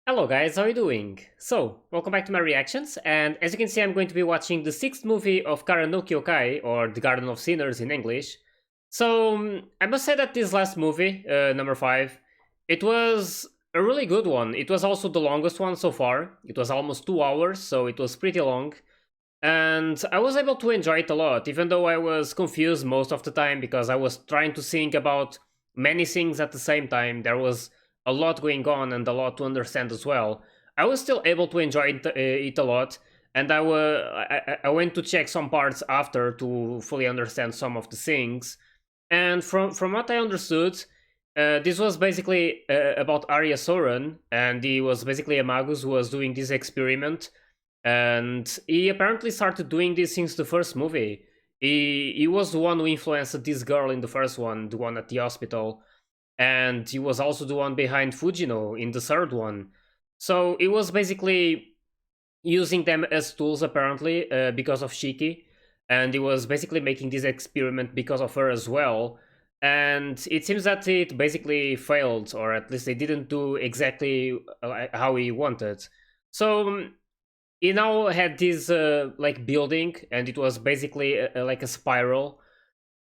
Hello guys, how are you doing? So, welcome back to my reactions, and as you can see I'm going to be watching the sixth movie of Kara no Kyoukai, or The Garden of Sinners in English. So, I must say that this last movie, number 5, it was a really good one. It was also the longest one so far. It was almost 2 hours, so it was pretty long. And I was able to enjoy it a lot, even though I was confused most of the time because I was trying to think about many things at the same time. There was a lot going on and a lot to understand as well. I was still able to enjoy it a lot, and I went to check some parts after to fully understand some of the things. And from what I understood, this was basically about Arya Soren, and he was basically a magus who was doing this experiment, and he apparently started doing this since the first movie. He was the one who influenced this girl in the first one, the one at the hospital, and he was also the one behind Fujino in the third one. So he was basically using them as tools apparently because of Shiki, and he was basically making this experiment because of her as well. And it seems that it basically failed, or at least they didn't do exactly how he wanted. So he now had this like building, and it was basically like a spiral,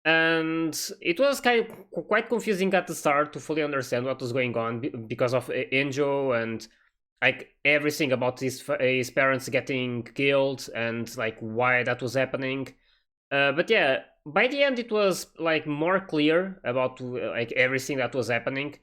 and it was quite confusing at the start to fully understand what was going on because of Enjo and like everything about his parents getting killed and like why that was happening. But yeah, by the end it was like more clear about like everything that was happening,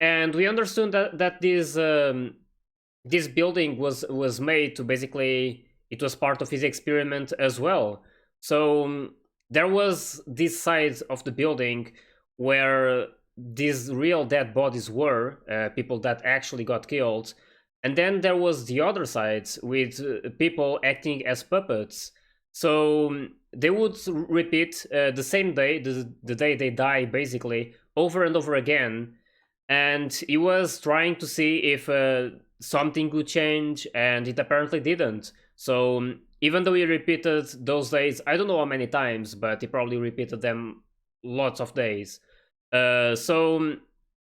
and we understood that this building was made to basically, it was part of his experiment as well. So there was this side of the building where these real dead bodies were, people that actually got killed, and then there was the other side with people acting as puppets. So they would repeat the same day, the day they die, basically over and over again. And he was trying to see if something could change, and it apparently didn't. So even though he repeated those days, I don't know how many times, but he probably repeated them lots of days. So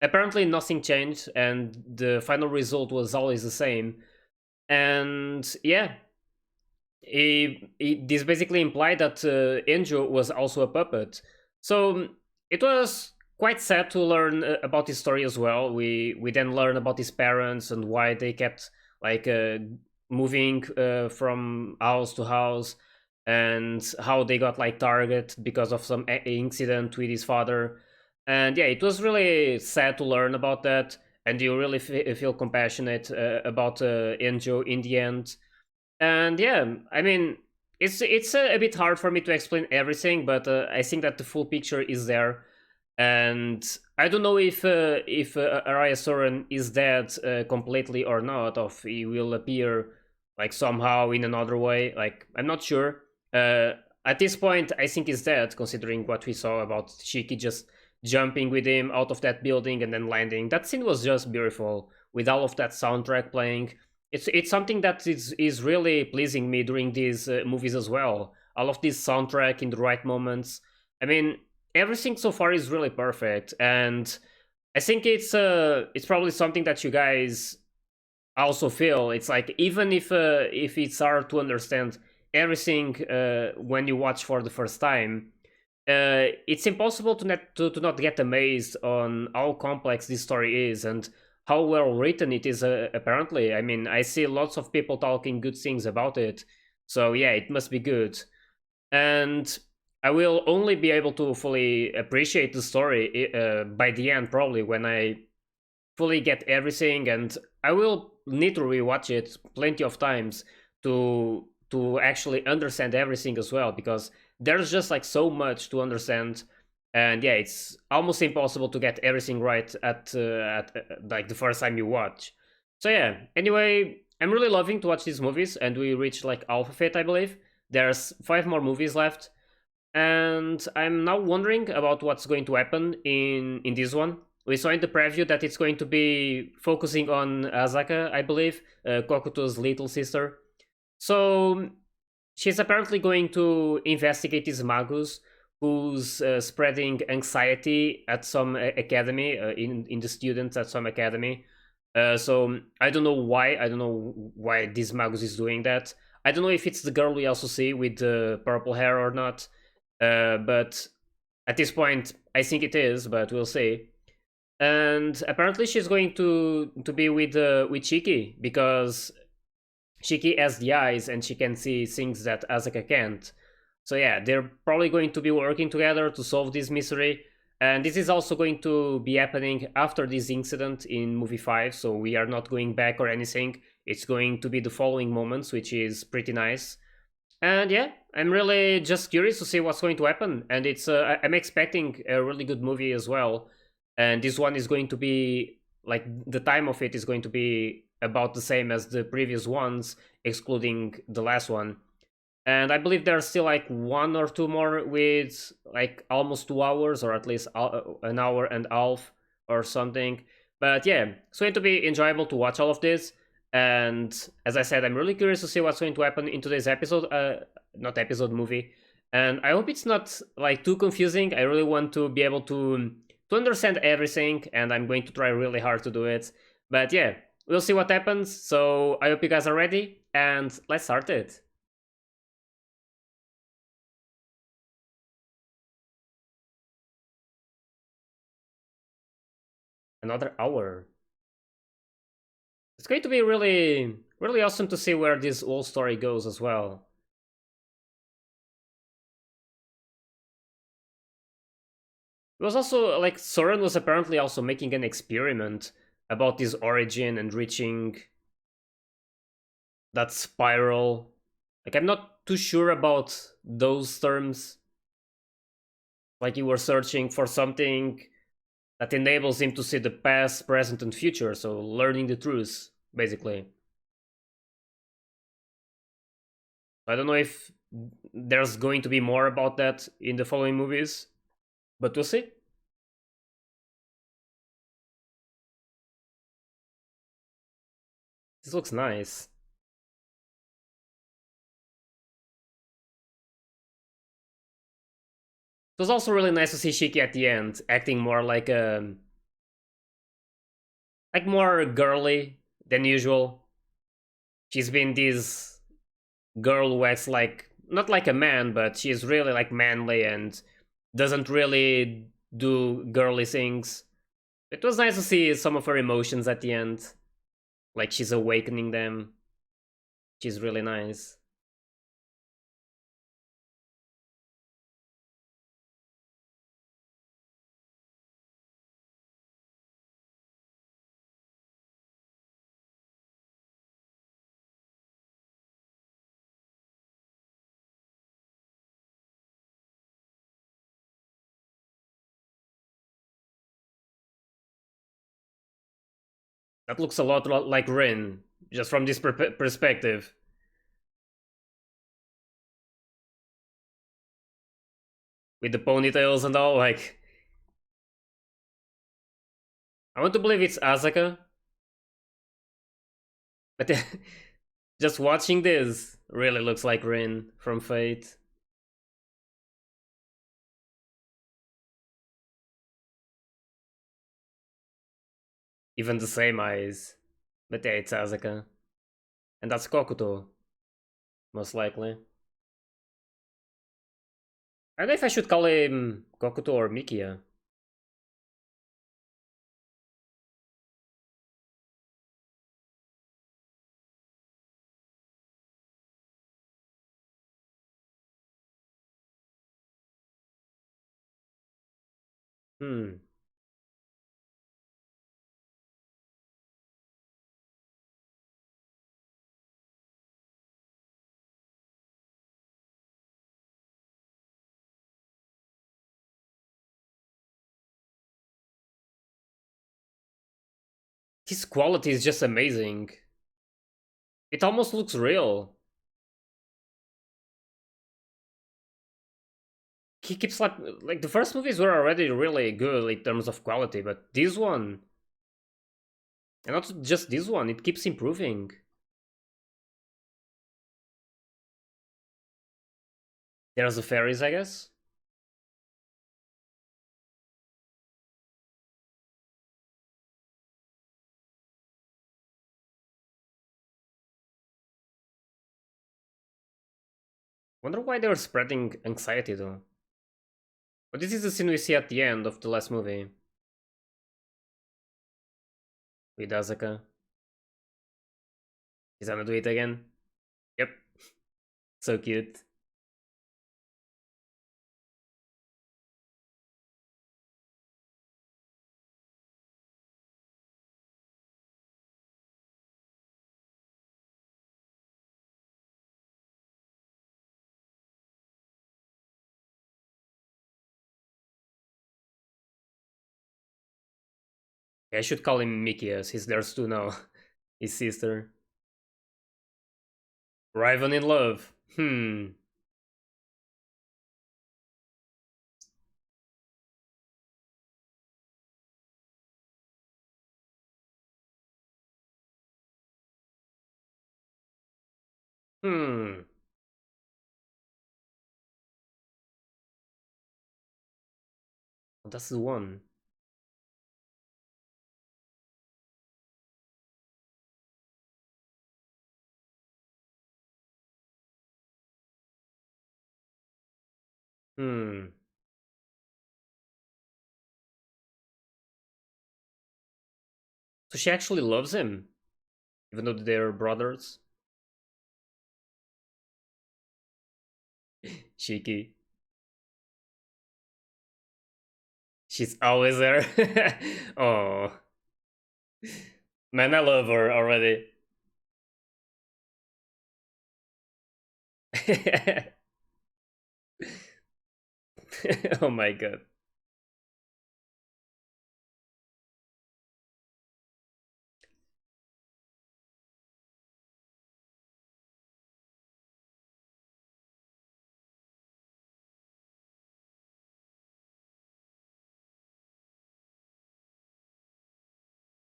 apparently nothing changed, and the final result was always the same. And yeah, this basically implied that Enjo was also a puppet. So it was quite sad to learn about his story as well. We then learn about his parents and why they kept like moving from house to house, and how they got like targeted because of some incident with his father. And yeah, it was really sad to learn about that, and you really feel compassionate about Enjo in the end. And yeah, I mean, it's a bit hard for me to explain everything, but I think that the full picture is there. And I don't know if Araya Soren is dead completely or not, or if he will appear like somehow in another way. Like, I'm not sure. At this point, I think he's dead, considering what we saw about Shiki just jumping with him out of that building and then landing. That scene was just beautiful with all of that soundtrack playing. It's something that is really pleasing me during these movies as well. All of this soundtrack in the right moments. I mean, everything so far is really perfect, and I think it's probably something that you guys also feel. It's like, even if it's hard to understand everything when you watch for the first time, it's impossible to not get amazed on how complex this story is and how well written it is. Apparently, I mean, I see lots of people talking good things about it, so yeah, it must be good. And I will only be able to fully appreciate the story by the end, probably when I fully get everything, and I will need to rewatch it plenty of times to actually understand everything as well, because there's just like so much to understand. And yeah, it's almost impossible to get everything right at like the first time you watch. So yeah, anyway, I'm really loving to watch these movies, and we reached like half of it, I believe. There's 5 more movies left, and I'm now wondering about what's going to happen in this one. We saw in the preview that it's going to be focusing on Azaka, I believe, Kokuto's little sister. So she's apparently going to investigate these magus who's spreading anxiety at some academy, in the students at some academy. So I don't know why. I don't know why this Magus is doing that. I don't know if it's the girl we also see with the purple hair or not. But at this point, I think it is, but we'll see. And apparently, she's going to be with Shiki because Shiki has the eyes and she can see things that Azaka can't. So yeah, they're probably going to be working together to solve this mystery. And this is also going to be happening after this incident in movie 5, so we are not going back or anything. It's going to be the following moments, which is pretty nice. And yeah, I'm really just curious to see what's going to happen. And I'm expecting a really good movie as well. And this one is going to be like the time of it is going to be about the same as the previous ones, excluding the last one. And I believe there's still like one or two more with like almost 2 hours, or at least an hour and a half or something. But yeah, it's going to be enjoyable to watch all of this. And as I said, I'm really curious to see what's going to happen in today's episode, not episode, movie. And I hope it's not like too confusing. I really want to be able to understand everything, and I'm going to try really hard to do it. But yeah, we'll see what happens. So I hope you guys are ready, and let's start it. Another hour. It's going to be really, really awesome to see where this whole story goes as well. It was also like Soren was apparently also making an experiment about his origin and reaching that spiral. Like, I'm not too sure about those terms. Like, you were searching for something that enables him to see the past, present, and future, so learning the truth, basically. I don't know if there's going to be more about that in the following movies, but we'll see. This looks nice. It was also really nice to see Shiki at the end, acting more like more girly than usual. She's been this girl who acts like not like a man, but she's really like manly and doesn't really do girly things. It was nice to see some of her emotions at the end, like she's awakening them. She's really nice. That looks a lot like Rin, just from this perspective, with the ponytails and all. Like, I want to believe it's Azaka, but just watching this really looks like Rin from Fate. Even the same eyes. But yeah, it's Azaka. And that's Kokuto, most likely. I don't know if I should call him Kokuto or Mikia. Hmm. His quality is just amazing. It almost looks real. He keeps like the first movies were already really good in terms of quality, but this one, and not just this one, it keeps improving. There's the fairies, I guess. Wonder why they were spreading anxiety though. But this is the scene we see at the end of the last movie with Azaka. He's gonna do it again. Yep, so cute. Yeah, I should call him Mickey as he's theirs too now. His sister. Riven in love. Hmm. Hmm. That's the one. Hmm. So she actually loves him, even though they're brothers. Shiki. She's always there. Oh. Man, I love her already. Oh my god.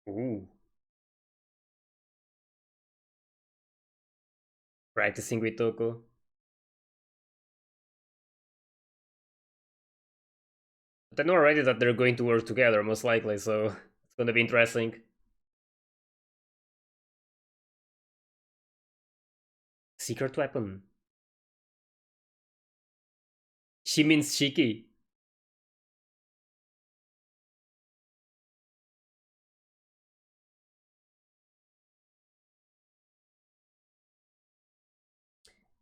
Ooh. Practicing with Toko. But I know already that they're going to work together, most likely, so it's gonna be interesting. Secret weapon. She means Shiki.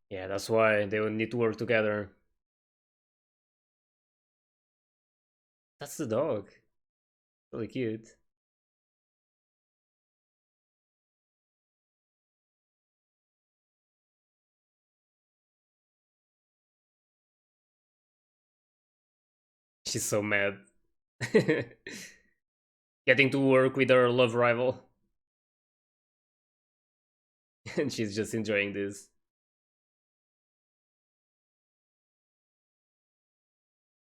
Yeah, that's why they will need to work together. That's the dog. Really cute. She's so mad. Getting to work with her love rival. And she's just enjoying this.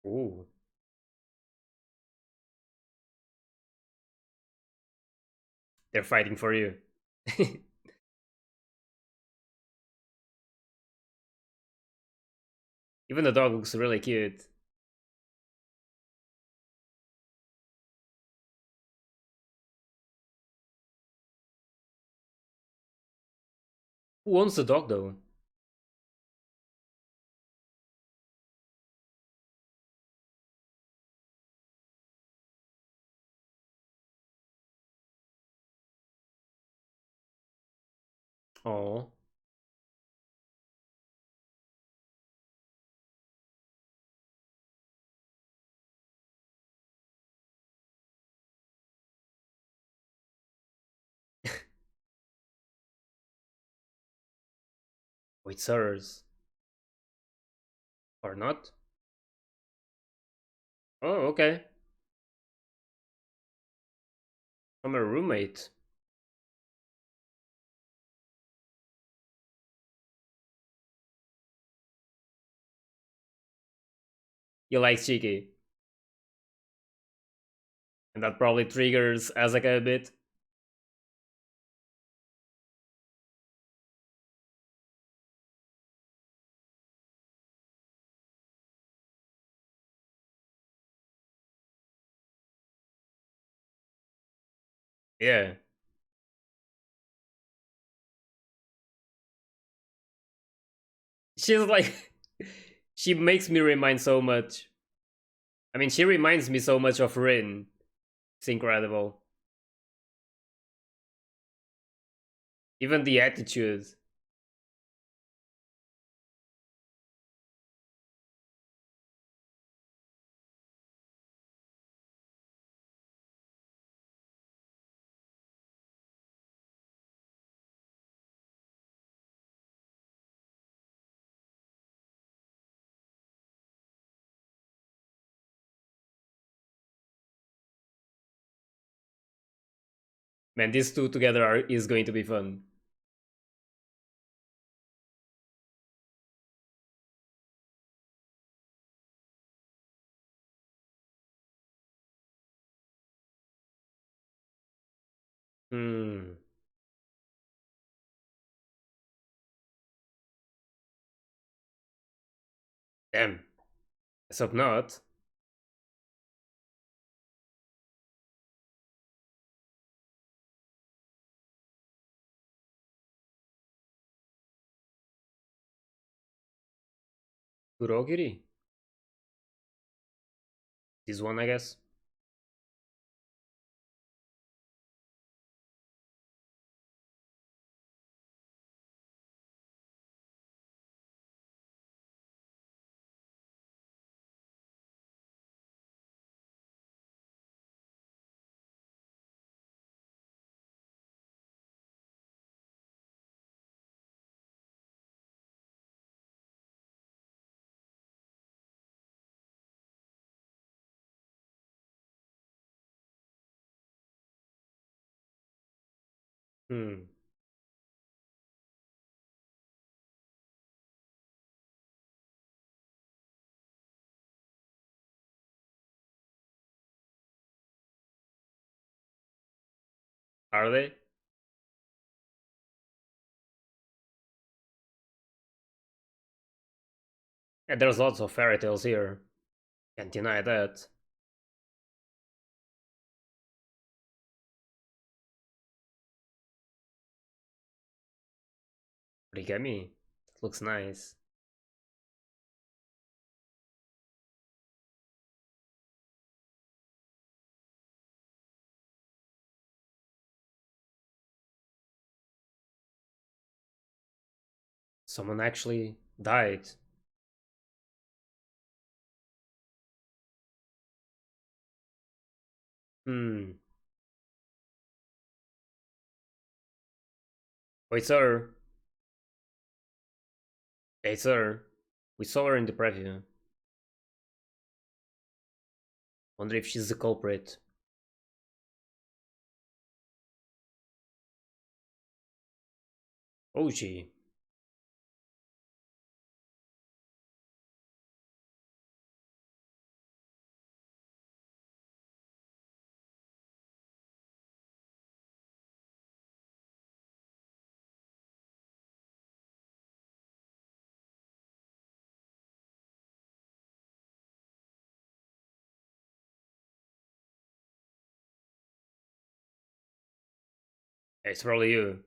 Ooh. They're fighting for you. Even the dog looks really cute. Who owns the dog though? Oh. Oh, it's hers. Or not? Oh, okay. From a roommate. You like Shiki. And that probably triggers Azaka a bit. Yeah. She's like, she makes me remind so much. I mean, she reminds me so much of Rin. It's incredible. Even the attitude. Man, these two together is going to be fun. Hmm. Damn. Let's hope not. Kurogiri? This one, I guess. Hmm. Are they? And there's lots of fairy tales here. Can't deny that. Origami. Looks nice. Someone actually died. Hmm. Wait, sir. Hey, sir. We saw her in the preview. Wonder if she's the culprit. Oh, gee. It's probably you.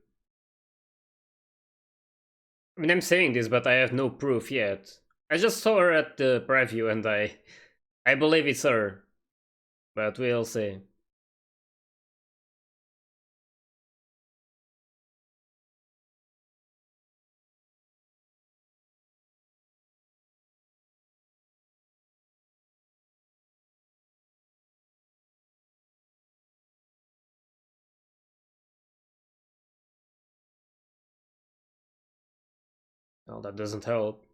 I mean, I'm saying this, but I have no proof yet. I just saw her at the preview and I believe it's her. But we'll see. Oh, that doesn't help.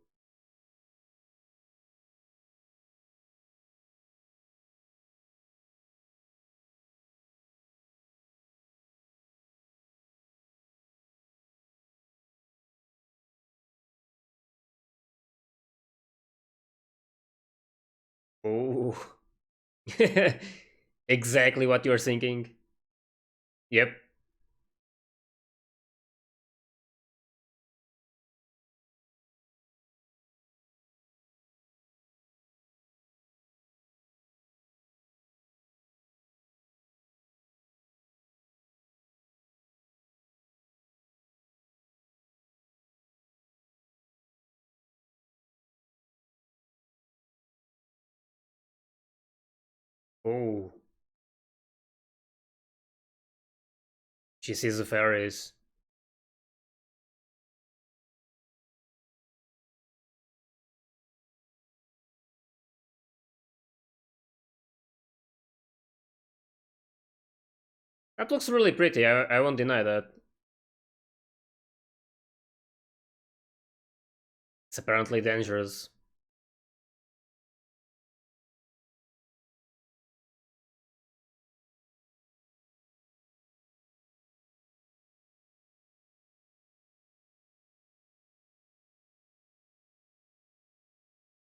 Oh. Exactly what you're thinking. Yep. Oh, she sees the fairies. That looks really pretty, I won't deny that. It's apparently dangerous.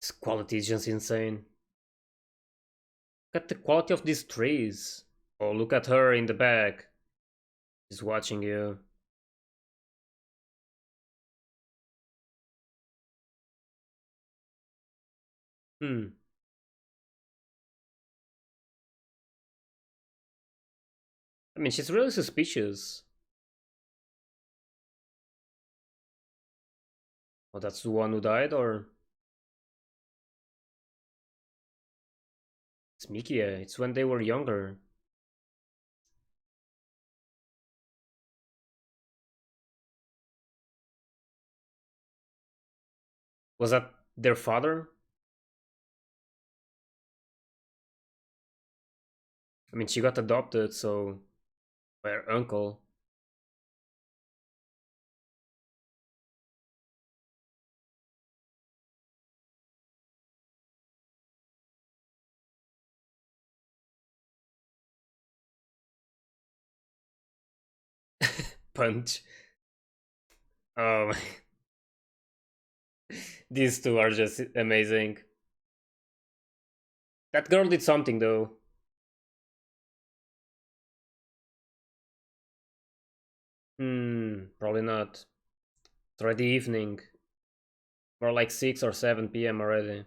This quality is just insane. Look at the quality of these trees. Oh, look at her in the back. She's watching you. Hmm. I mean, she's really suspicious. Oh, that's the one who died, or it's Mikia? It's when they were younger. Was that their father? I mean, she got adopted, so by her uncle. Punch. Oh, these two are just amazing. That girl did something though. Probably not. It's already evening. More like 6 or 7 p.m. already.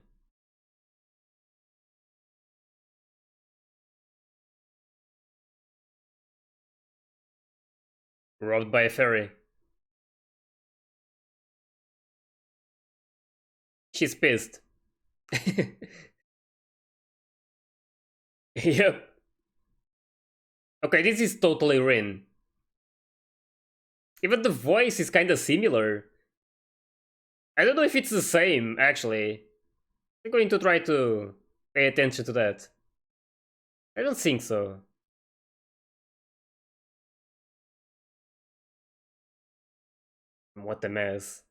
Robbed by a ferry. She's pissed. Yep. Okay, this is totally Rin. Even the voice is kinda similar. I don't know if it's the same, actually. I'm going to try to pay attention to that. I don't think so. What a mess.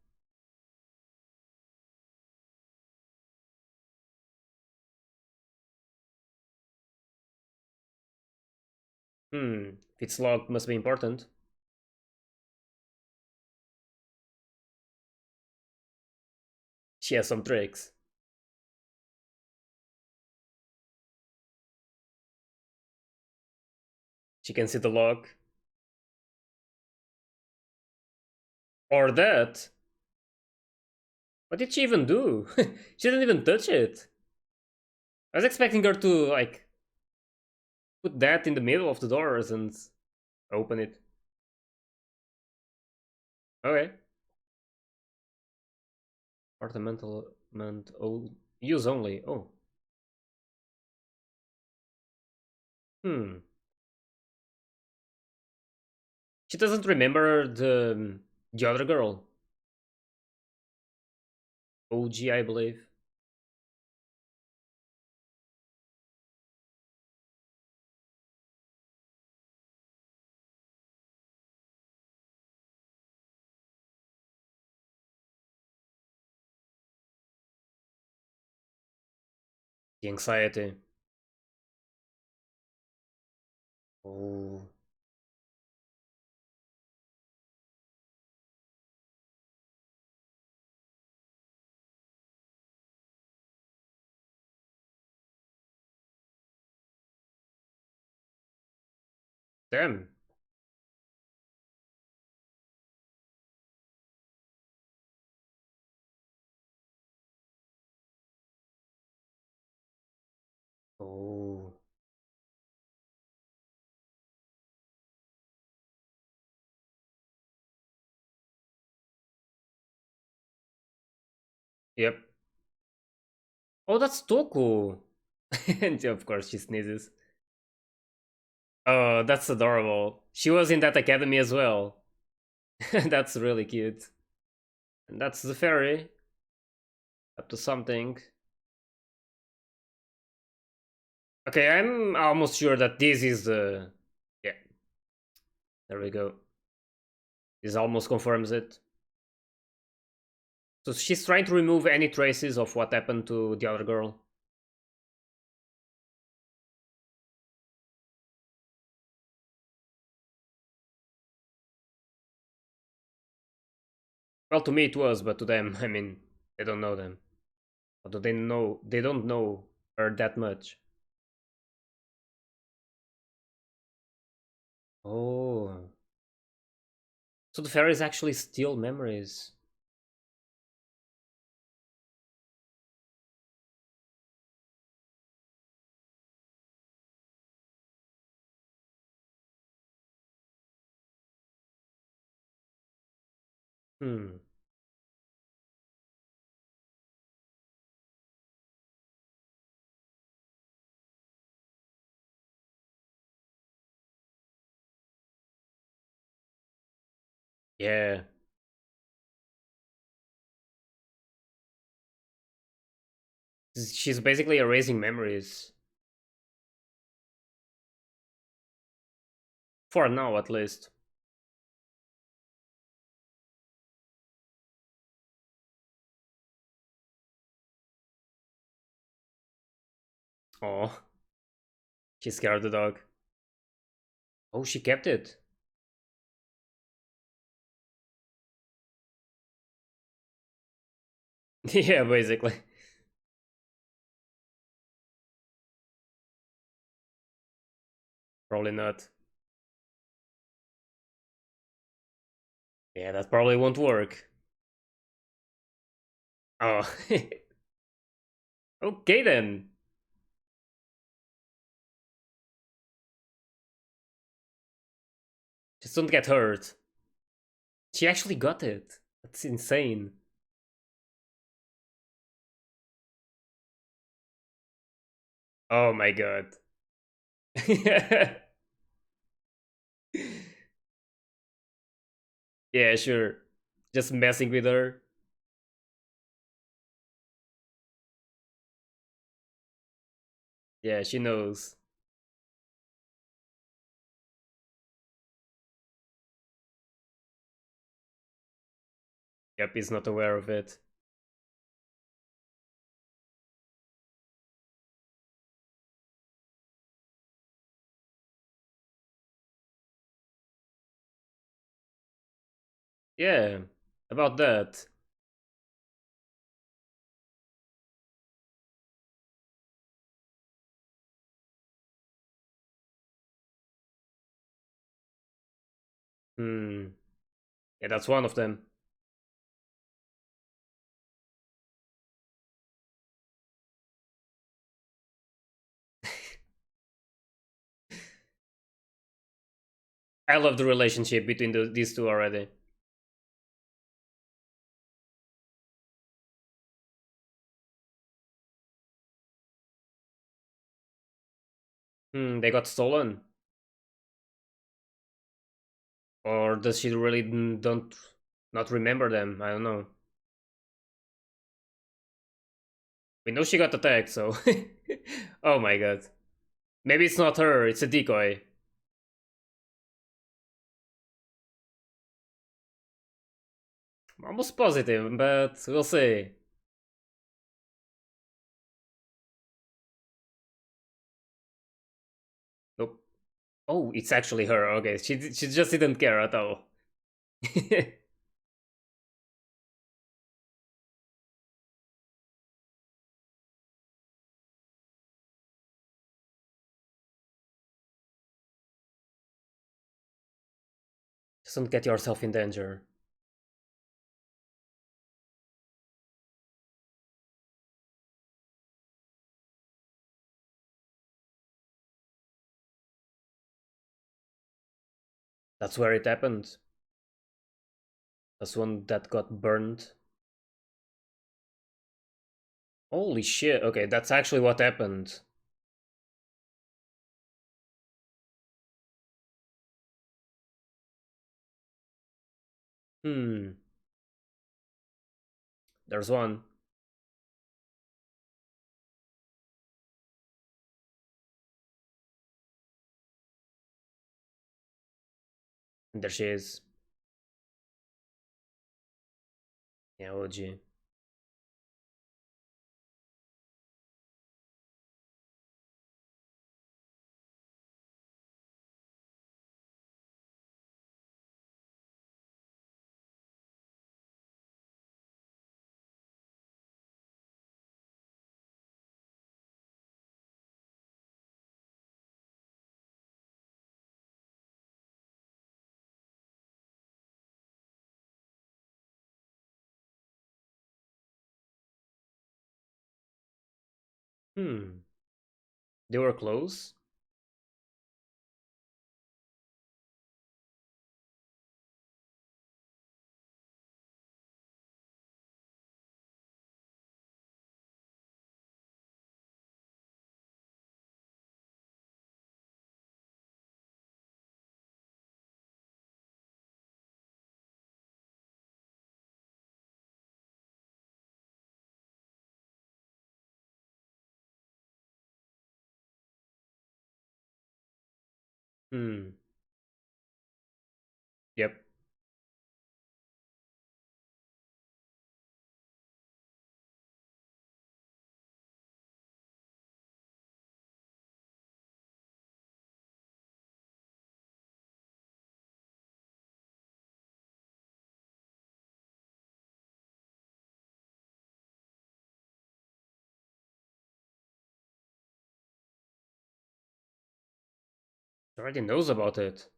If it's logged, must be important. She has some tricks. She can see the log. Or that. What did she even do? She didn't even touch it. I was expecting her to, like, put that in the middle of the doors and open it. Okay. Apartmental use only. Oh. Hmm. She doesn't remember the other girl. OG, I believe. The anxiety. Oh. Damn. Oh. Yep. Oh, that's Toku. And of course she sneezes. Oh, that's adorable. She was in that academy as well. That's really cute. And that's the fairy. Up to something. Okay, I'm almost sure that this is the... Yeah, there we go. This almost confirms it. So she's trying to remove any traces of what happened to the other girl. Well, to me it was, but to them, I mean, they don't know them. Or do they know? They don't know her that much. Oh. So the fairies actually steal memories. Hmm. Yeah. She's basically erasing memories. For now, at least. Oh. She scared the dog. Oh, she kept it. Yeah, basically. Probably not. Yeah, that probably won't work. Oh. Okay then. Just don't get hurt. She actually got it. That's insane. Oh my god. Yeah, sure. Just messing with her. Yeah, she knows. Yep, he's not aware of it. Yeah, about that. Hmm. Yeah, that's one of them. I love the relationship between these two already. Hmm, they got stolen? Or does she really don't not remember them? I don't know. We know she got attacked, so... Oh my god. Maybe it's not her, it's a decoy. I'm almost positive, but we'll see. Nope. Oh, it's actually her. Okay, she just didn't care at all. Just don't get yourself in danger. That's where it happened. That's one that got burned. Holy shit. Okay, that's actually what happened. Hmm. There's one. And there she is. Yeah, OG. Hmm. They were close. Hmm. Yep. She already knows about it.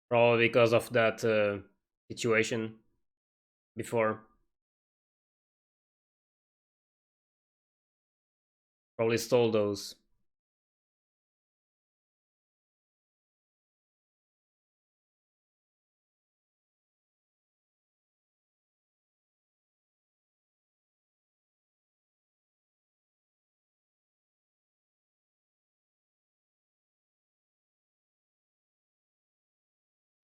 Probably because of that situation before. Probably stole those.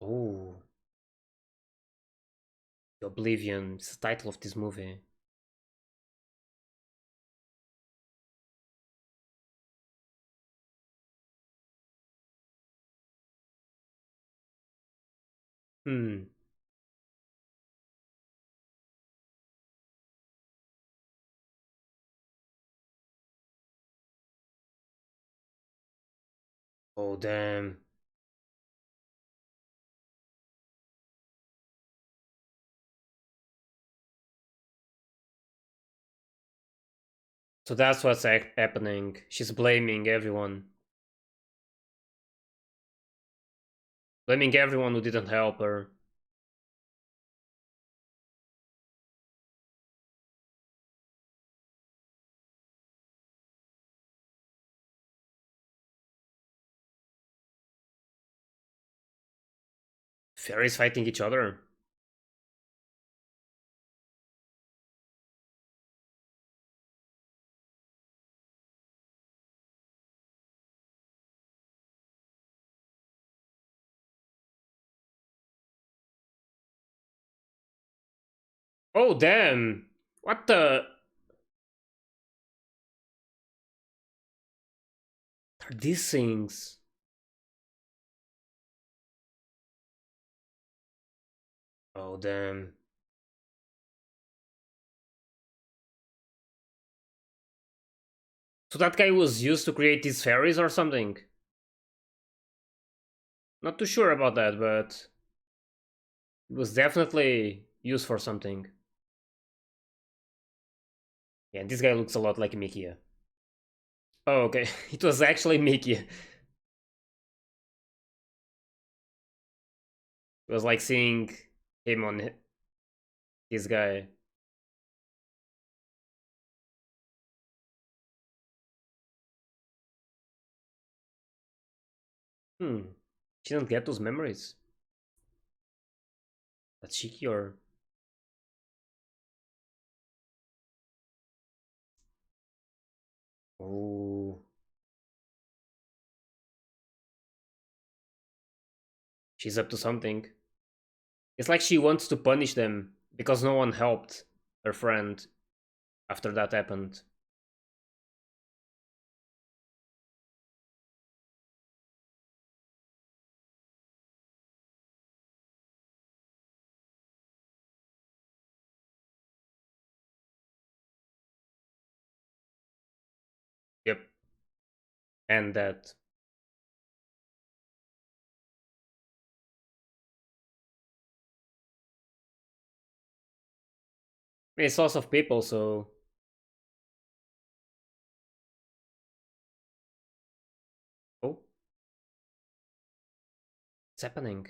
Oh, Oblivion. It's the title of this movie. Hmm. Oh, damn. So that's what's happening. She's blaming everyone. Blaming everyone who didn't help her. Fairies fighting each other. Oh, damn. What the? Are these things? Oh, damn. So that guy was used to create these fairies or something? Not too sure about that, but it was definitely used for something. Yeah, this guy looks a lot like Mickey. Oh, okay. It was actually Mickey. It was like seeing him on his guy. Hmm. She didn't get those memories. That's Shiki or Oh, she's up to something. It's like she wants to punish them because no one helped her friend after that happened. Yep. And that. It's lots of people, so. Oh, it's happening.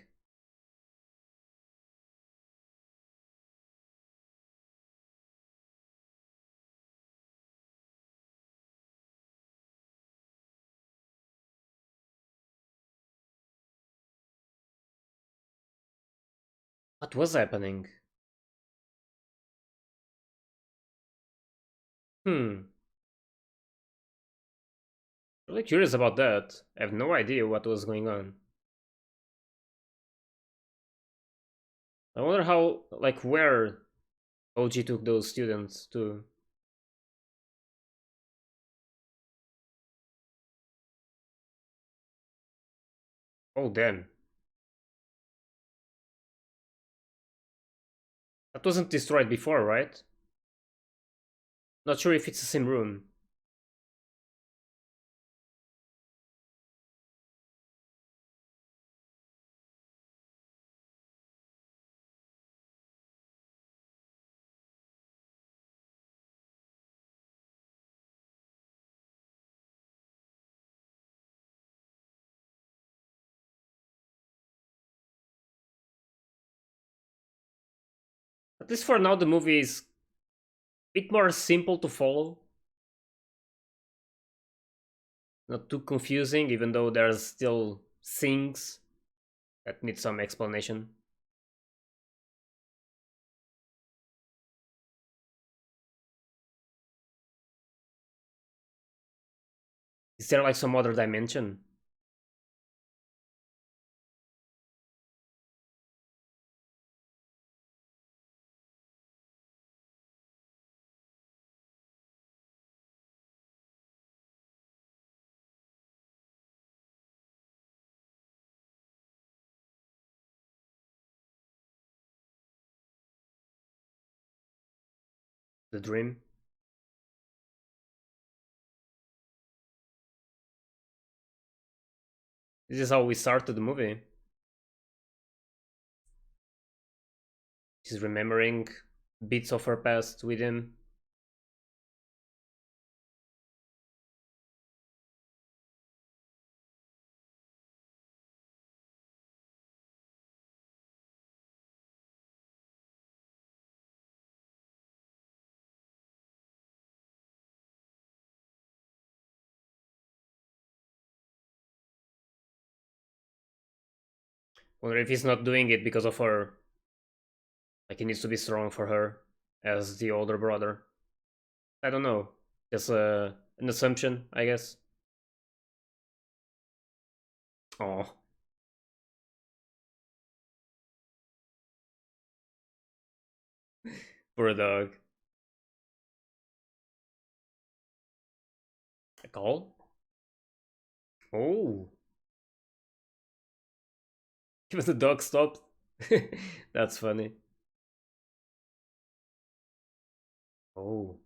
What was happening? Hmm. Really curious about that. I have no idea what was going on. I wonder how, like, where OG took those students to. Oh, damn. That wasn't destroyed before, right? Not sure if it's the same room. At least for now, the movie is a bit more simple to follow. Not too confusing, even though there's still things that need some explanation. Is there like some other dimension? The dream? This is how we started the movie. She's remembering bits of her past with him. Wonder if he's not doing it because of her. Like he needs to be strong for her as the older brother. I don't know. Just an assumption, I guess. Oh, poor dog. A call? Oh, even the dog stopped. That's funny. Oh,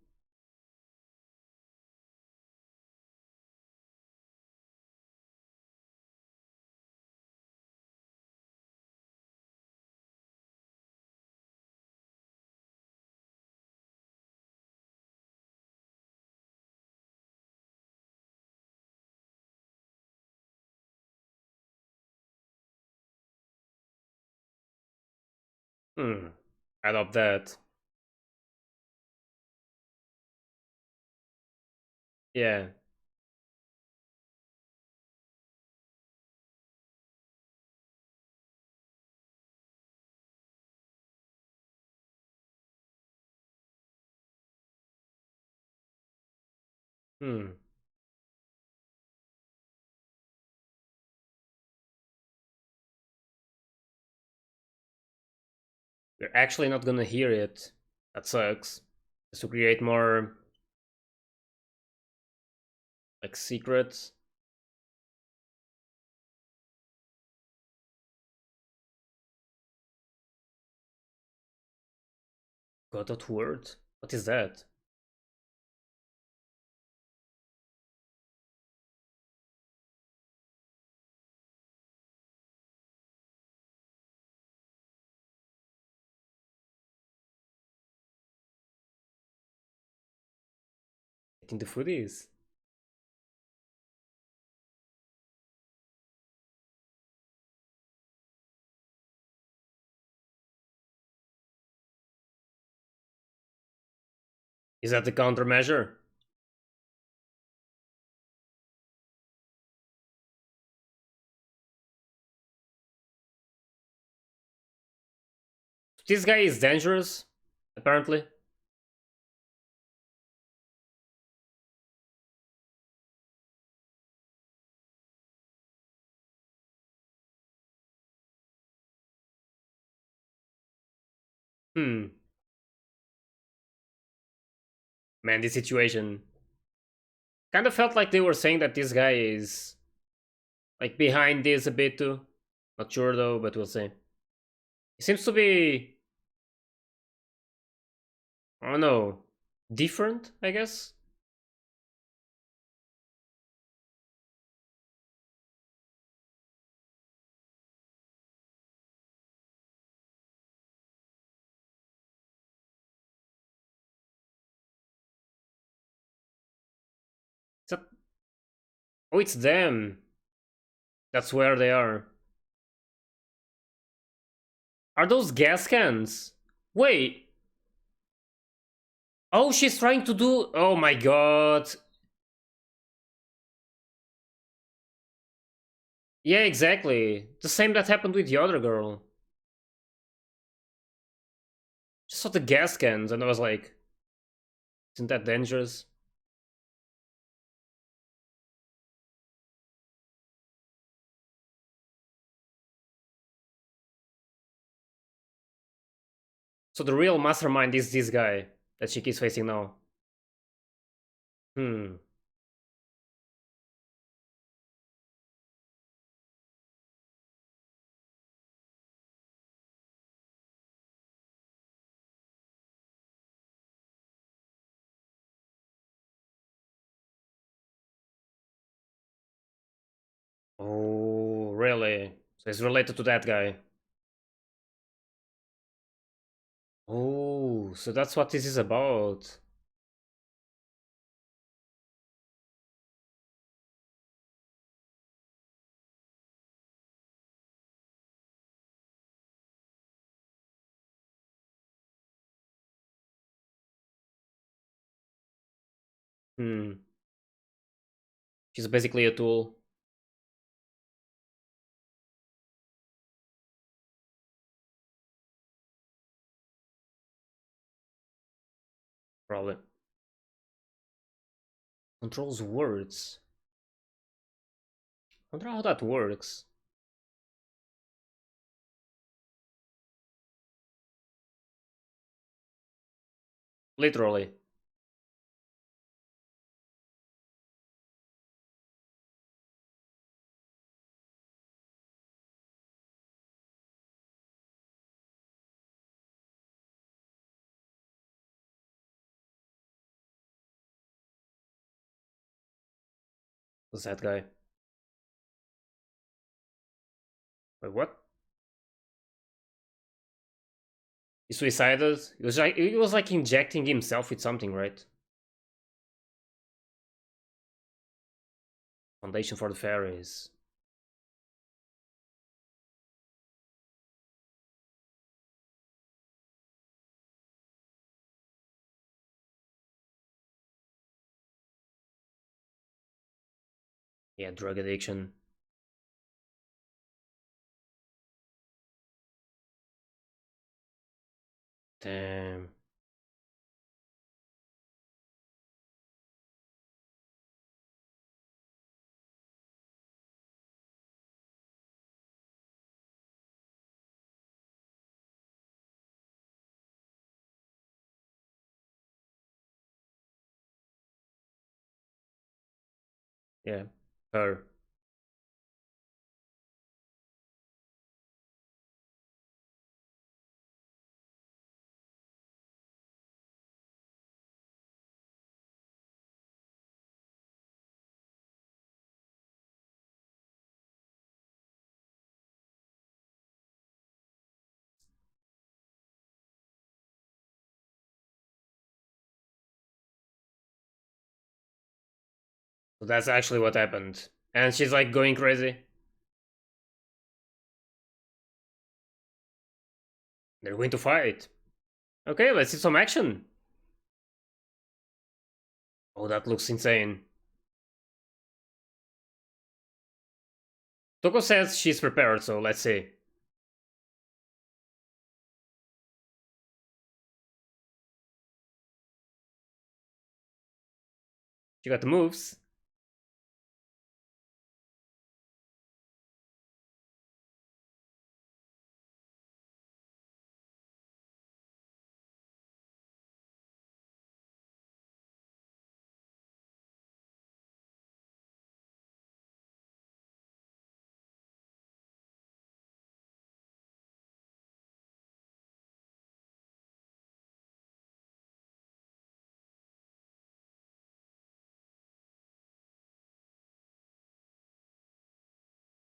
hmm. I love that. Yeah. Hmm. You're actually not gonna hear it. That sucks. Just to create more like secrets. Godot word? What is that? I think the food is. Is that the countermeasure? This guy is dangerous, apparently. Hmm. Man, this situation kind of felt like they were saying that this guy is like behind this a bit too. Not sure though, but we'll see. He seems to be, I don't know, different, I guess. Is that... Oh, it's them. That's where they are. Are those gas cans? Wait. Oh, she's trying to do. Oh my god. Yeah, exactly. The same that happened with the other girl. Just saw the gas cans and I was like, isn't that dangerous? So the real mastermind is this guy that she keeps facing now. Hmm. Oh, really? So it's related to that guy. Oh, so that's what this is about. Hmm. She's basically a tool. Probably. Controls words. I wonder how that works. Literally. Who's that guy? Wait, what? He suicided? He was like injecting himself with something, right? Foundation for the fairies. Yeah, drug addiction. Damn. Yeah, her. So that's actually what happened. And she's like going crazy. They're going to fight. Okay, let's see some action. Oh, that looks insane. Toko says she's prepared, so let's see. She got the moves.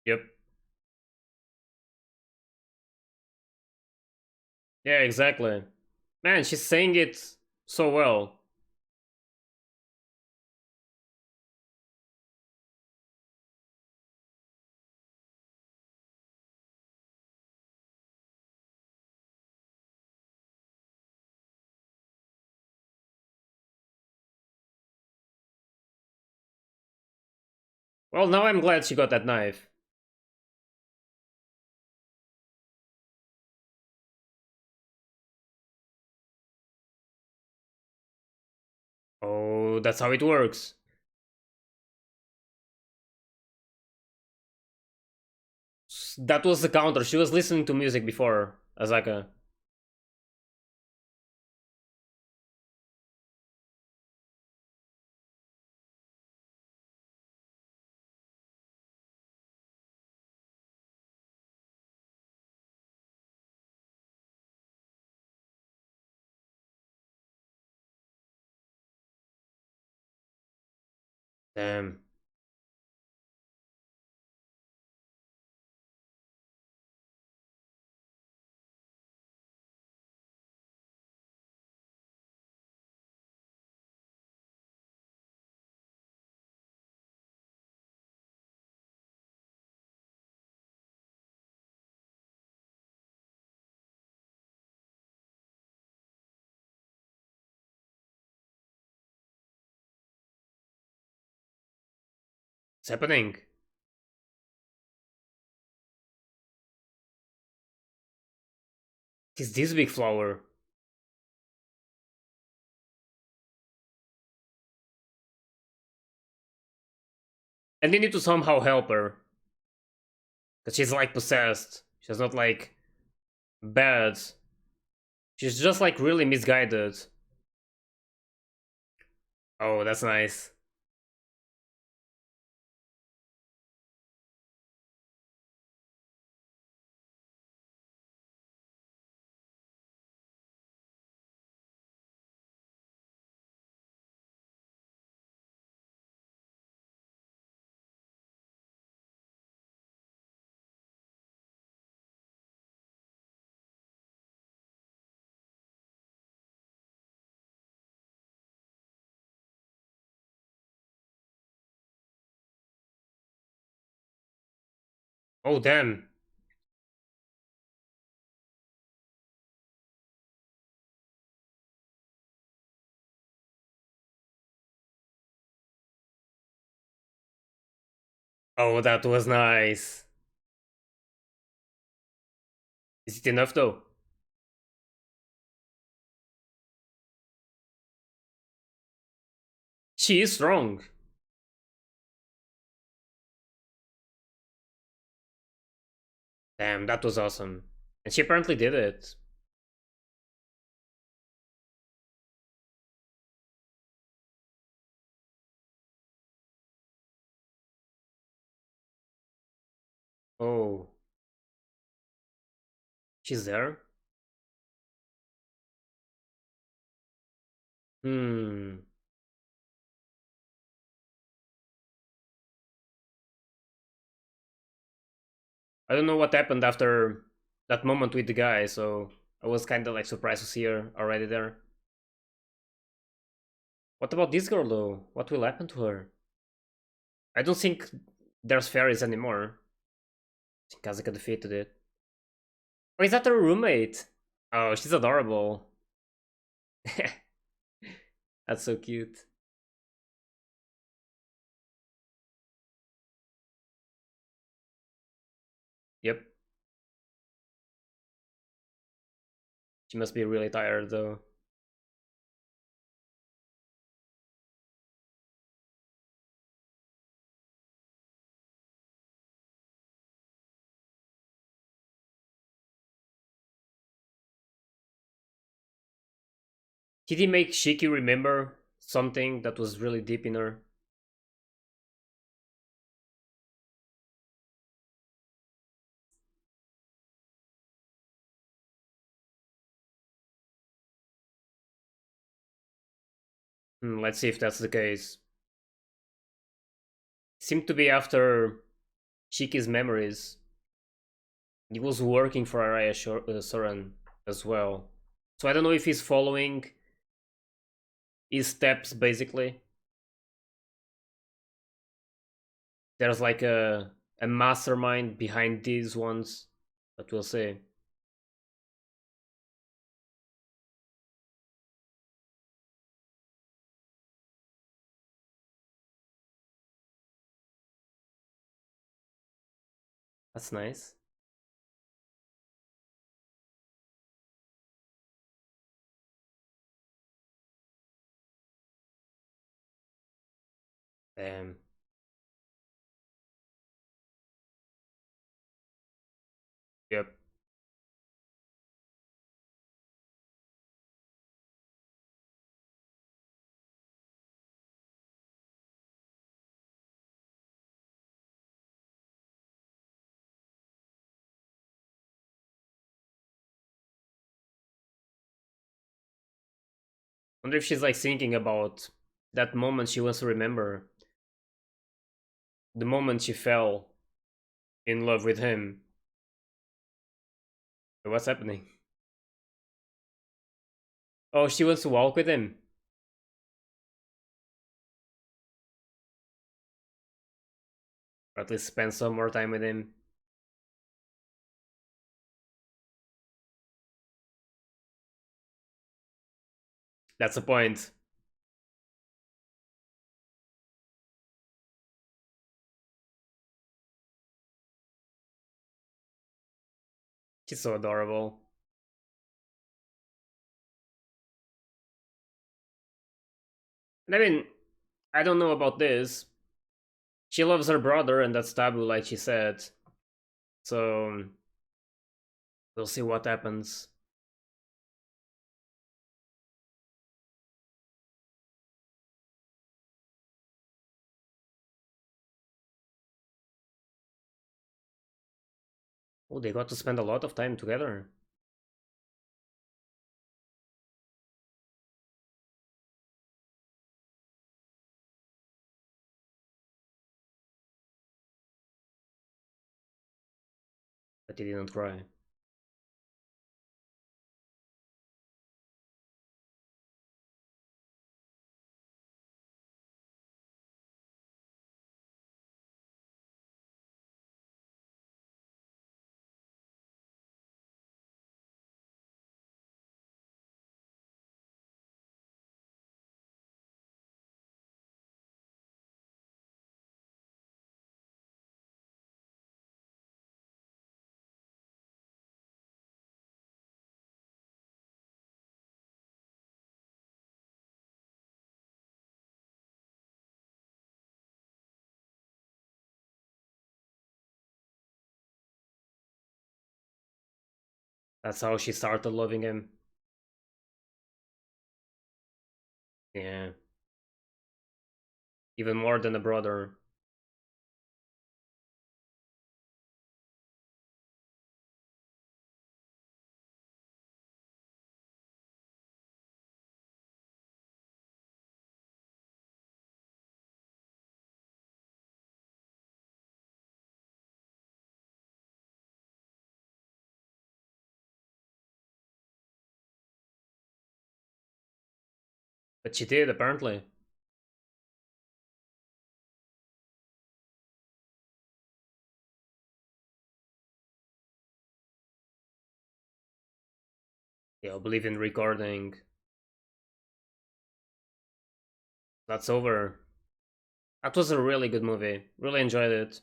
Yep. Yeah, exactly. Man, she's saying it so well. Well, now I'm glad she got that knife. Oh, that's how it works. That was the counter. She was listening to music before, Azaka. Damn. It's happening. It's this big flower. And they need to somehow help her. Because she's like possessed. She's not like bad. She's just like really misguided. Oh, that's nice. Oh, damn. Oh, that was nice. Is it enough though? She is strong. Damn, that was awesome. And she apparently did it. Oh, she's there? Hmm. I don't know what happened after that moment with the guy, so I was kind of like surprised to see her already there. What about this girl though? What will happen to her? I don't think there's fairies anymore. I think Azaka defeated it. Or is that her roommate? Oh, she's adorable. That's so cute. Yep. She must be really tired though. Did he make Shiki remember something that was really deep in her? Let's see if that's the case. Seemed to be after Shiki's memories. He was working for Soren as well. So I don't know if he's following his steps basically. There's like a mastermind behind these ones, but we'll see. That's nice. Um, yep. Wonder if she's like thinking about that moment she wants to remember. The moment she fell in love with him. What's happening? Oh, she wants to walk with him. Or at least spend some more time with him. That's the point. She's so adorable. And I mean, I don't know about this. She loves her brother, and that's taboo, like she said. So we'll see what happens. Oh, they got to spend a lot of time together. But they didn't cry. That's how she started loving him. Yeah. Even more than a brother. But she did, apparently. Yeah, Oblivion recording. That's over. That was a really good movie. Really enjoyed it.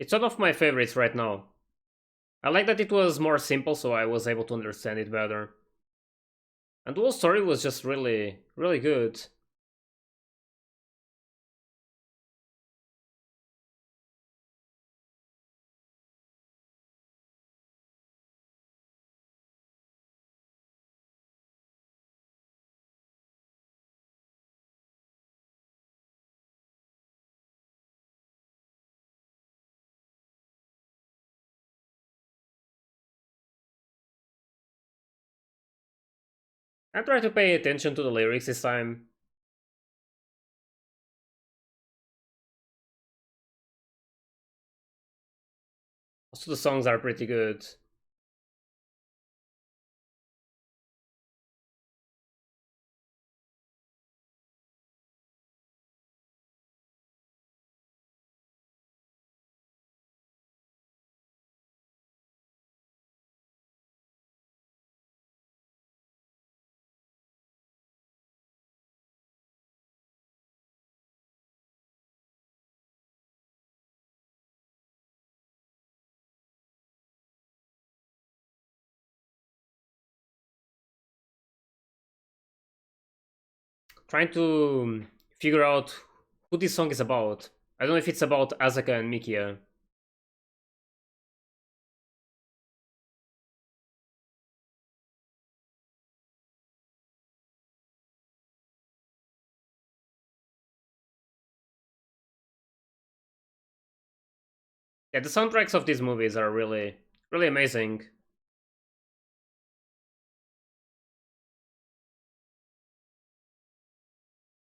It's one of my favorites right now. I like that it was more simple, so I was able to understand it better. And the whole story was just really, really good. I tried to pay attention to the lyrics this time. Also, the songs are pretty good. Trying to figure out who this song is about. I don't know if it's about Azaka and Mikia. Yeah, the soundtracks of these movies are really, really amazing.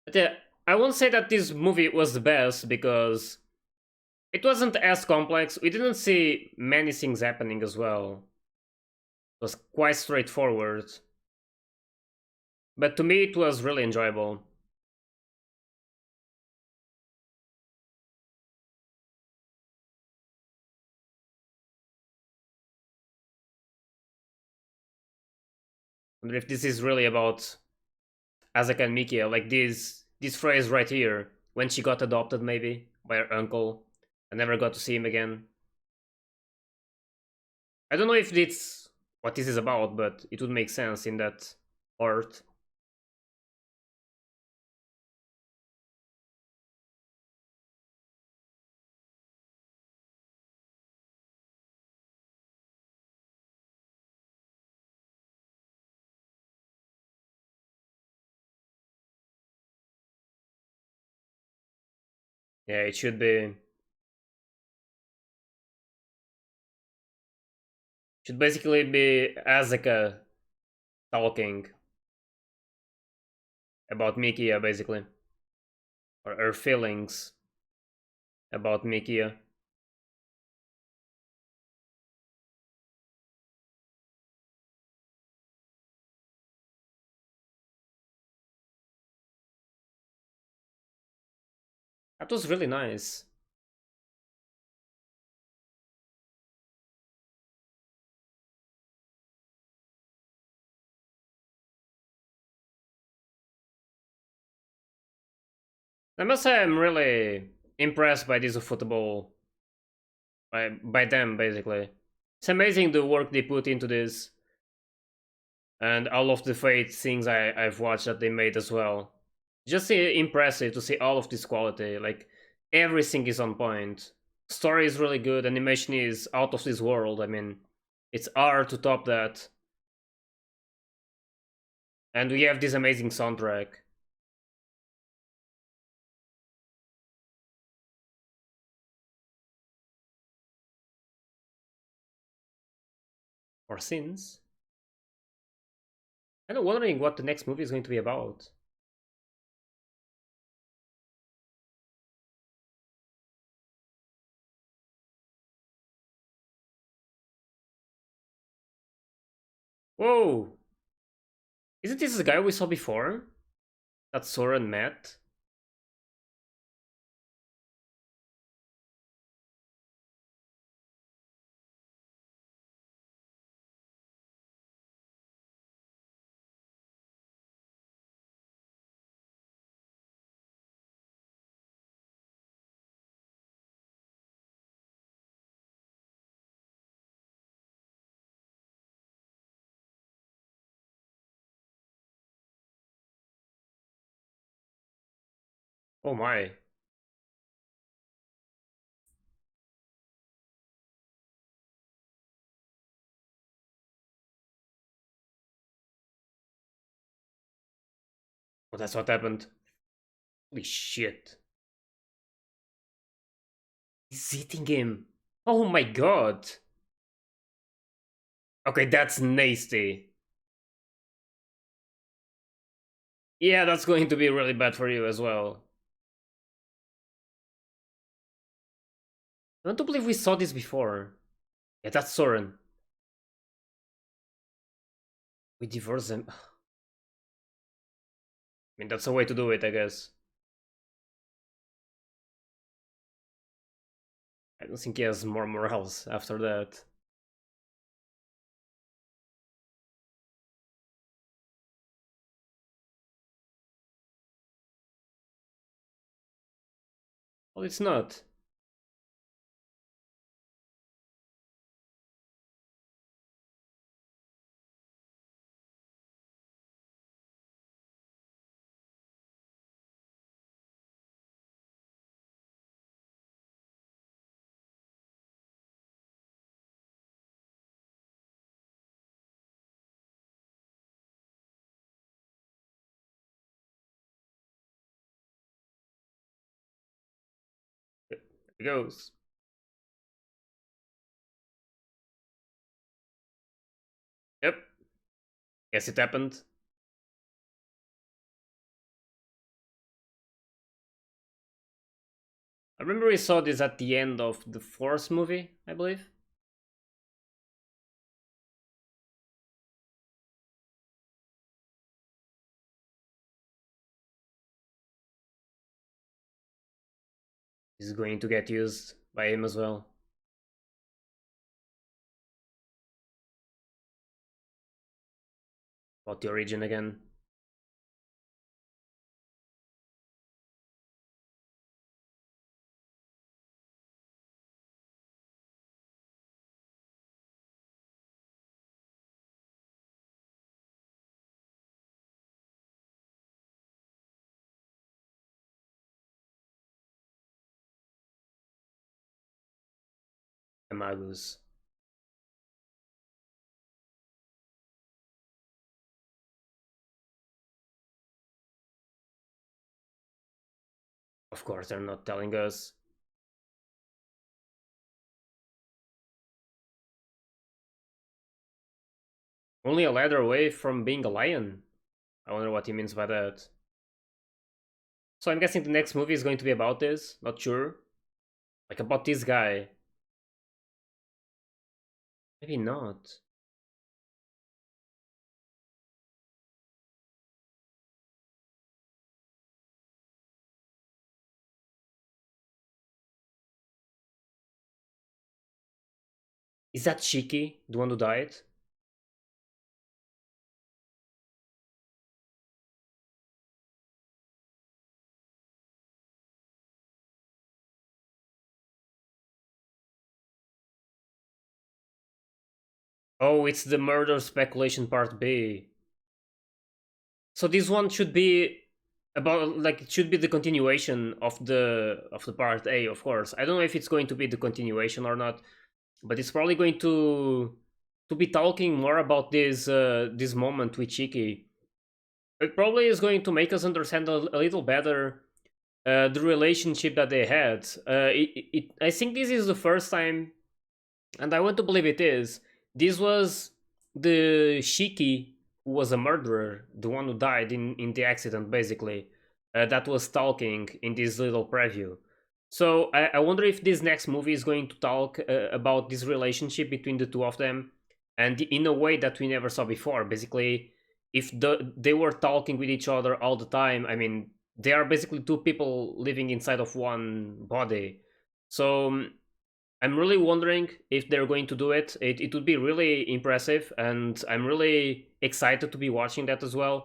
But yeah, I won't say that this movie was the best because it wasn't as complex. We didn't see many things happening as well. It was quite straightforward. But to me, it was really enjoyable. I wonder if this is really about Azaka and Mikia, like this phrase right here, when she got adopted maybe by her uncle and never got to see him again. I don't know if it's what this is about, but it would make sense in that art. Yeah, it should basically be Azaka talking about Mikia basically, or her feelings about Mikia. That was really nice. I must say I'm really impressed by this football, by them basically. It's amazing the work they put into this and all of the Fate things I've watched that they made as well. Just impressive to see all of this quality. Like everything is on point. Story is really good. Animation is out of this world. I mean, it's hard to top that. And we have this amazing soundtrack. Or sins. I'm wondering what the next movie is going to be about. Whoa! Isn't this the guy we saw before? That Soren met? Oh my. Oh, that's what happened. Holy shit. He's eating him. Oh my god. Okay, that's nasty. Yeah, that's going to be really bad for you as well. I want to believe we saw this before. Yeah, that's Soren. We divorce them. I mean, that's a way to do it, I guess. I don't think he has more morals after that. Well, it's not. There it goes. Yep. Yes, it happened. I remember we saw this at the end of the fourth movie, I believe. Is going to get used by him as well. About the origin again. The Magus. Of course, they're not telling us. Only a ladder away from being a lion. I wonder what he means by that. So I'm guessing the next movie is going to be about this. Not sure. Like about this guy. Maybe not. Is that Shiki, the one who died? Oh, it's the murder speculation part B. So this one should be about, like, it should be the continuation of the part A, of course. I don't know if it's going to be the continuation or not, but it's probably going to be talking more about this moment with Chiki. It probably is going to make us understand a little better the relationship that they had. I think this is the first time, and I want to believe it is. This was the Shiki who was a murderer, the one who died in the accident, basically, that was talking in this little preview. So I wonder if this next movie is going to talk about this relationship between the two of them, and in a way that we never saw before. Basically, if they were talking with each other all the time, I mean, they are basically two people living inside of one body. So I'm really wondering if they're going to do it. It would be really impressive, and I'm really excited to be watching that as well,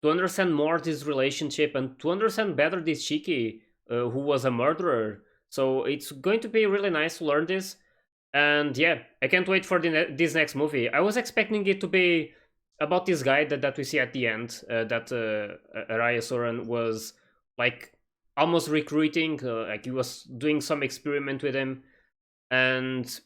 to understand more this relationship and to understand better this Shiki, who was a murderer. So it's going to be really nice to learn this, and yeah, I can't wait for this next movie. I was expecting it to be about this guy that we see at the end, that Araya Soren was like almost recruiting, like he was doing some experiment with him, and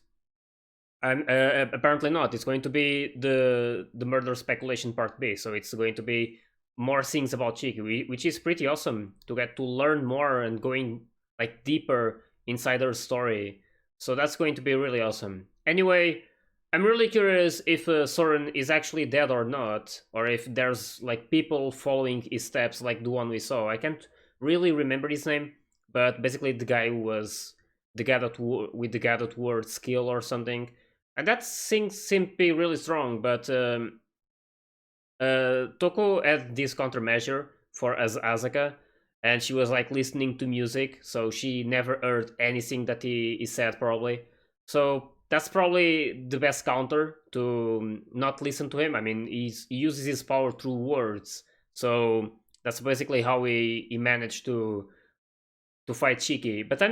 apparently not. It's going to be the murder speculation part B. So it's going to be more things about Chiki, which is pretty awesome to get to learn more and going like deeper inside her story. So that's going to be really awesome. Anyway, I'm really curious if Soren is actually dead or not, or if there's like people following his steps like the one we saw. I can't really remember his name, but basically the guy who was the guy that with the guy that wore skill or something, and that thing seemed to be really strong. But Toko had this countermeasure for Azaka, and she was like listening to music, so she never heard anything that he said probably. So that's probably the best counter to not listen to him. I mean, he uses his power through words, so that's basically how he managed to fight Shiki. But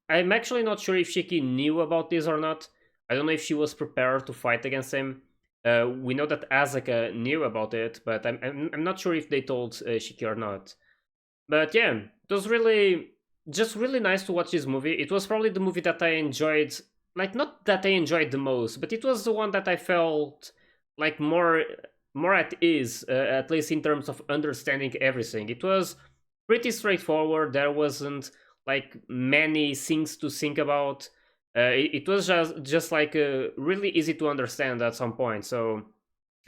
I'm actually not sure if Shiki knew about this or not. I don't know if she was prepared to fight against him. We know that Azaka knew about it, but I'm not sure if they told Shiki or not. But yeah, it was really just really nice to watch this movie. It was probably the movie that I enjoyed, like not that I enjoyed the most, but it was the one that I felt like more at ease, at least in terms of understanding everything. It was pretty straightforward. There wasn't like many things to think about. It was just like really easy to understand at some point. So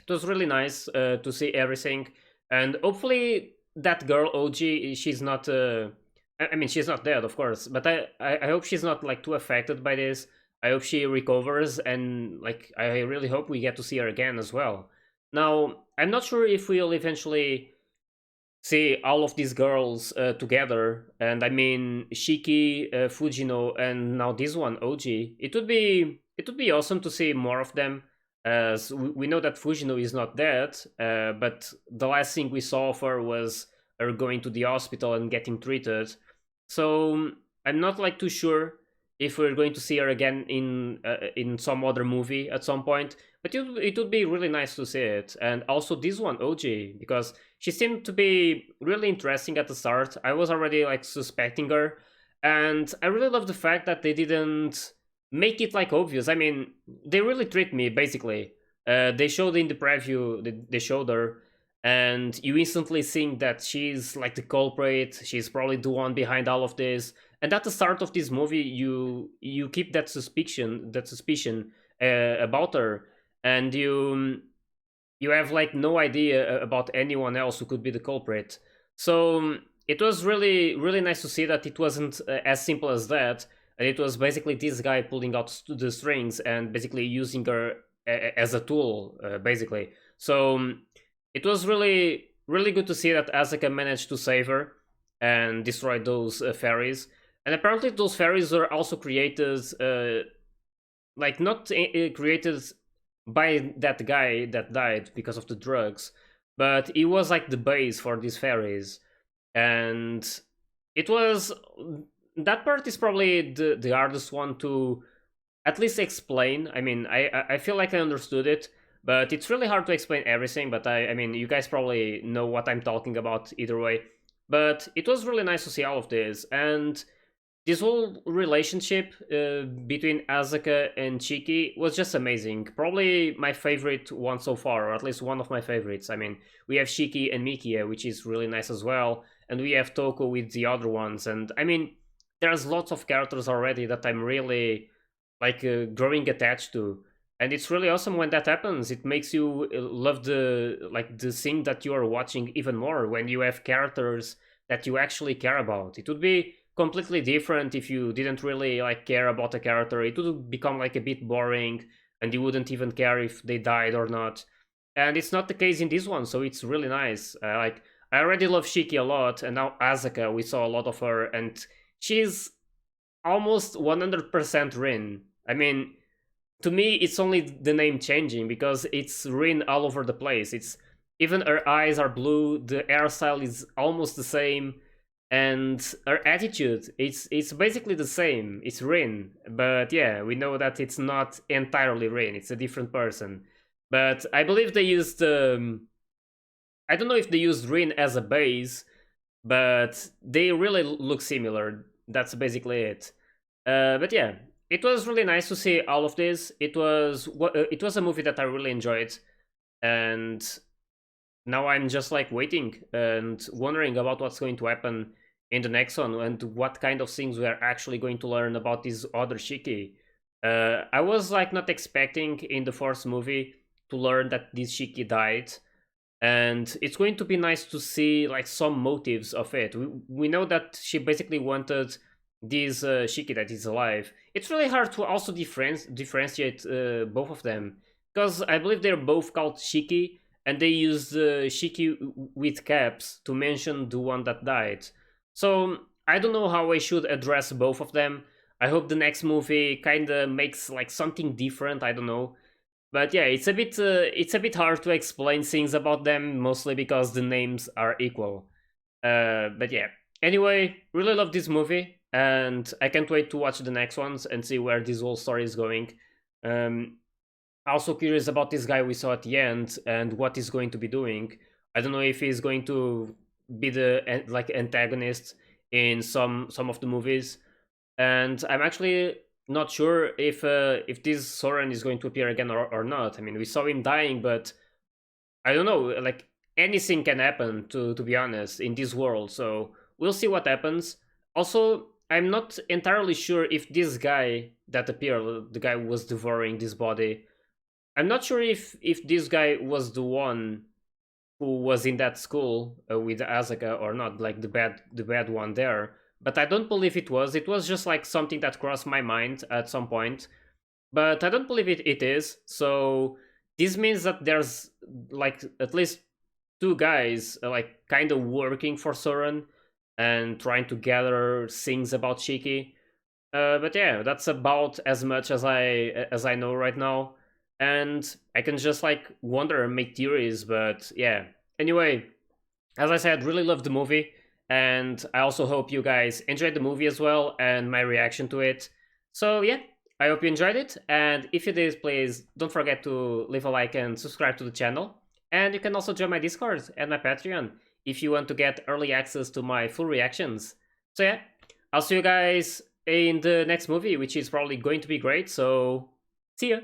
it was really nice to see everything, and hopefully that girl OG, she's not. I mean, she's not dead, of course, but I hope she's not like too affected by this. I hope she recovers, and like I really hope we get to see her again as well. Now, I'm not sure if we'll eventually see all of these girls together, and I mean Shiki, Fujino, and now this one OG. It would be awesome to see more of them, as we know that Fujino is not dead, but the last thing we saw of her was her going to the hospital and getting treated. So I'm not like too sure if we're going to see her again in some other movie at some point. But it would be really nice to see it, and also this one OG, because she seemed to be really interesting at the start. I was already like suspecting her, and I really love the fact that they didn't make it like obvious. I mean, they really treat me basically. They showed in the preview, they showed her, and you instantly think that she's like the culprit. She's probably the one behind all of this. And at the start of this movie, you keep that suspicion about her, and you have like no idea about anyone else who could be the culprit. So it was really nice to see that it wasn't as simple as that, and it was basically this guy pulling out the strings and basically using her as a tool, basically. So it was really good to see that Azaka managed to save her and destroy those fairies. And apparently those fairies were also created, like not created by that guy that died because of the drugs, but it was like the base for these fairies. And it was, that part is probably the hardest one to at least explain. I mean, I feel like I understood it, but it's really hard to explain everything. But I mean, you guys probably know what I'm talking about either way. But it was really nice to see all of this, and this whole relationship between Azaka and Chiki was just amazing. Probably my favorite one so far, or at least one of my favorites. I mean, we have Shiki and Mikia, which is really nice as well, and we have Toko with the other ones. And I mean, there's lots of characters already that I'm really like growing attached to, and it's really awesome when that happens. It makes you love the thing that you are watching even more when you have characters that you actually care about. It would be completely different if you didn't really like care about a character. It would become like a bit boring, and you wouldn't even care if they died or not. And it's not the case in this one, so it's really nice. Like, I already love Shiki a lot, and now Azaka, we saw a lot of her, and she's almost 100% Rin. I mean, to me, it's only the name changing because it's Rin all over the place. It's even her eyes are blue, the hairstyle is almost the same, and her attitude, it's basically the same. It's Rin, but yeah, we know that it's not entirely Rin. It's a different person. But I believe they used I don't know if they used Rin as a base, but they really look similar. That's basically it. But yeah, it was really nice to see all of this. It was a movie that I really enjoyed, and now I'm just like waiting and wondering about what's going to happen in the next one and what kind of things we are actually going to learn about this other Shiki. I was like not expecting in the first movie to learn that this Shiki died, and it's going to be nice to see like some motives of it. We know that she basically wanted this Shiki that is alive. It's really hard to also differentiate both of them, because I believe they're both called Shiki, and they use Shiki with caps to mention the one that died. So I don't know how I should address both of them. I hope the next movie kind of makes like something different. I don't know, but yeah, it's a bit hard to explain things about them, mostly because the names are equal. But yeah. Anyway, really love this movie, and I can't wait to watch the next ones and see where this whole story is going. Um, Also curious about this guy we saw at the end and what he's going to be doing. I don't know if he's going to be the like antagonist in some of the movies, and I'm actually not sure if this Soren is going to appear again or not. I mean, we saw him dying, but I don't know. Like, anything can happen, to be honest, in this world. So we'll see what happens. Also, I'm not entirely sure if this guy that appeared, the guy who was devouring this body, I'm not sure if this guy was the one who was in that school with Azaka or not, like the bad one there. But I don't believe it was. It was just like something that crossed my mind at some point. But I don't believe it is. So this means that there's like at least two guys like kind of working for Soren and trying to gather things about Shiki. But yeah, that's about as much as I know right now, and I can just like wonder and make theories. But yeah, anyway, as I said, really love the movie, and I also hope you guys enjoyed the movie as well and my reaction to it. So yeah, I hope you enjoyed it, and if you did, please don't forget to leave a like and subscribe to the channel. And you can also join my Discord and my Patreon if you want to get early access to my full reactions. So yeah, I'll see you guys in the next movie, which is probably going to be great. So see ya!